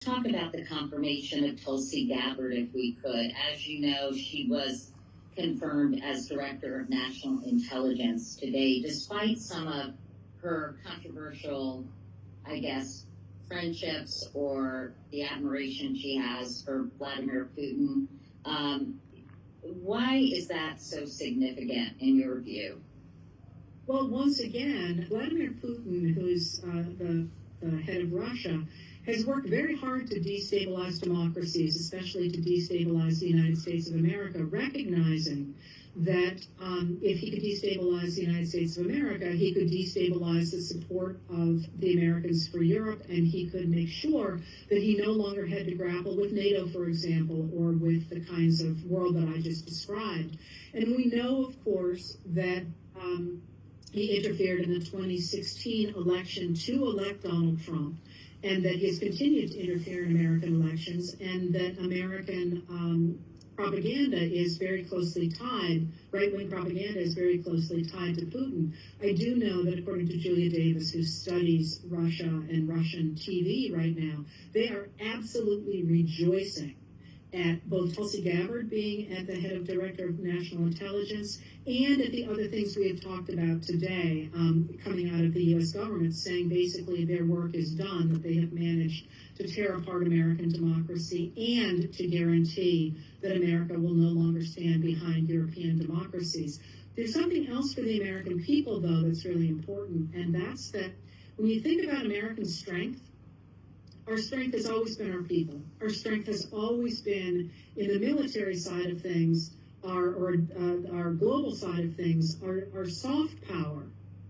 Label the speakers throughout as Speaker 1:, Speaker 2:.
Speaker 1: Talk about the confirmation of Tulsi Gabbard, if we could. As you know, she was confirmed as Director of National Intelligence today, despite some of her controversial, I guess, friendships or the admiration she has for Vladimir Putin. Why is that so significant in your view?
Speaker 2: Well, once again, Vladimir Putin, who's the head of Russia, has worked very hard to destabilize democracies, especially to destabilize the United States of America, recognizing that if he could destabilize the United States of America, he could destabilize the support of the Americans for Europe, and he could make sure that he no longer had to grapple with NATO, for example, or with the kinds of world that I just described. And we know, of course, that he interfered in the 2016 election to elect Donald Trump, and that he has continued to interfere in American elections, and that American propaganda is very closely tied, right-wing propaganda is very closely tied to Putin. I do know that according to Julia Davis, who studies Russia and Russian TV right now, they are absolutely rejoicing at both Tulsi Gabbard being at the head of Director of National Intelligence and at the other things we have talked about today coming out of the U.S. government, saying basically their work is done, that they have managed to tear apart American democracy and to guarantee that America will no longer stand behind European democracies. There's something else for the American people, though, that's really important, and that's that when you think about American strength, our strength has always been our people. Our strength has always been in the military side of things, our global side of things, our soft power,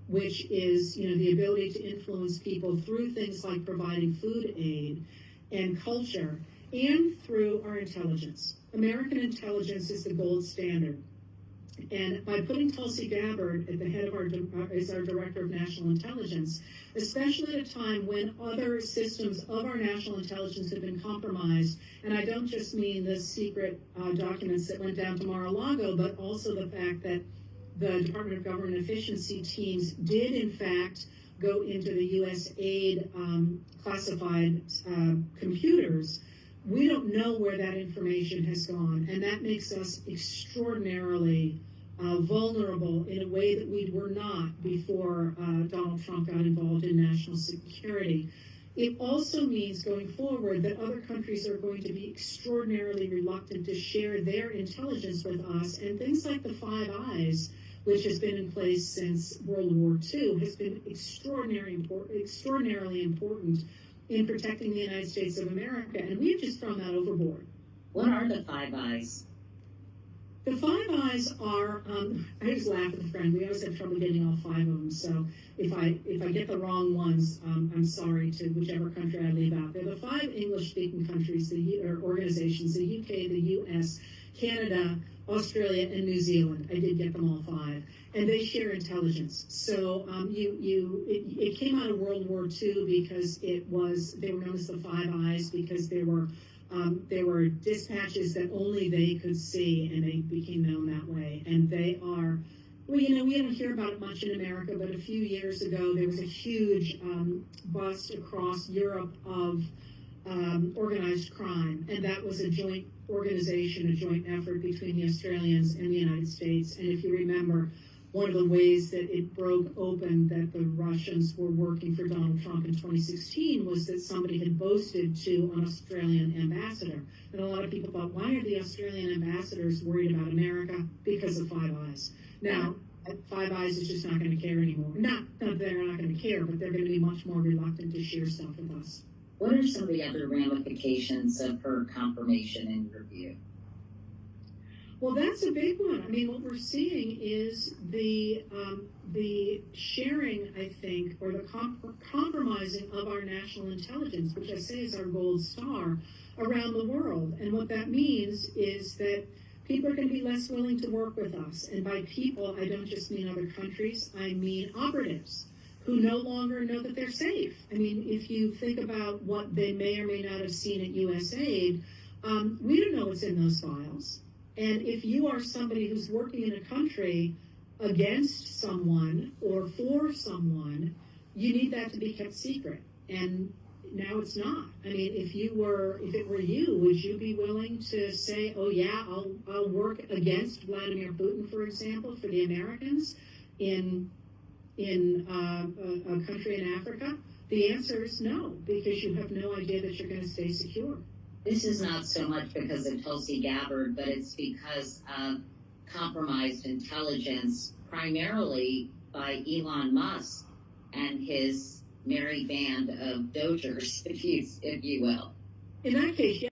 Speaker 2: which is the ability to influence people through things like providing food aid and culture, and through our intelligence. American intelligence is the gold standard. And by putting Tulsi Gabbard at the head of as our Director of National Intelligence, especially at a time when other systems of our national intelligence have been compromised, and I don't just mean the secret documents that went down to Mar-a-Lago, but also the fact that the Department of Government Efficiency teams did, in fact, go into the USAID classified computers. We don't know where that information has gone, and that makes us extraordinarily vulnerable in a way that we were not before Donald Trump got involved in national security. It also means going forward that other countries are going to be extraordinarily reluctant to share their intelligence with us, and things like the Five Eyes, which has been in place since World War II, has been extraordinarily important in protecting the United States of America, and we've just thrown that overboard.
Speaker 1: What are the Five Eyes?
Speaker 2: The Five Eyes are, I always laugh with a friend, we always have trouble getting all five of them, so if I get the wrong ones, I'm sorry to whichever country I leave out. They're the five English-speaking countries, or organizations, the UK, the US, Canada, Australia, and New Zealand. I did get them all five. And they share intelligence. So it came out of World War II because they were known as the Five Eyes because there were dispatches that only they could see, and they became known that way. And they are, we don't hear about it much in America, but a few years ago there was a huge bust across Europe of organized crime, and that was a joint organization, a joint effort between the Australians and the United States. And if you remember, one of the ways that it broke open that the Russians were working for Donald Trump in 2016 was that somebody had boasted to an Australian ambassador. And a lot of people thought, why are the Australian ambassadors worried about America? Because of Five Eyes. Now, Five Eyes is just not going to care anymore. Not that they're not going to care, but they're going to be much more reluctant to share stuff with us.
Speaker 1: What are some of the other ramifications of her confirmation in your view?
Speaker 2: Well, that's a big one. I mean, what we're seeing is the sharing, I think, or the compromising of our national intelligence, which I say is our gold star, around the world. And what that means is that people are going to be less willing to work with us. And by people, I don't just mean other countries, I mean operatives who no longer know that they're safe. I mean, if you think about what they may or may not have seen at USAID, we don't know what's in those files. And if you are somebody who's working in a country against someone or for someone, you need that to be kept secret. And now it's not. I mean, if it were you, would you be willing to say, oh yeah, I'll work against Vladimir Putin, for example, for the Americans in a country in Africa? The answer is no, because you have no idea that you're going to stay secure.
Speaker 1: This is not so much because of Tulsi Gabbard, but it's because of compromised intelligence, primarily by Elon Musk and his merry band of dozers, if you will.
Speaker 2: In that case,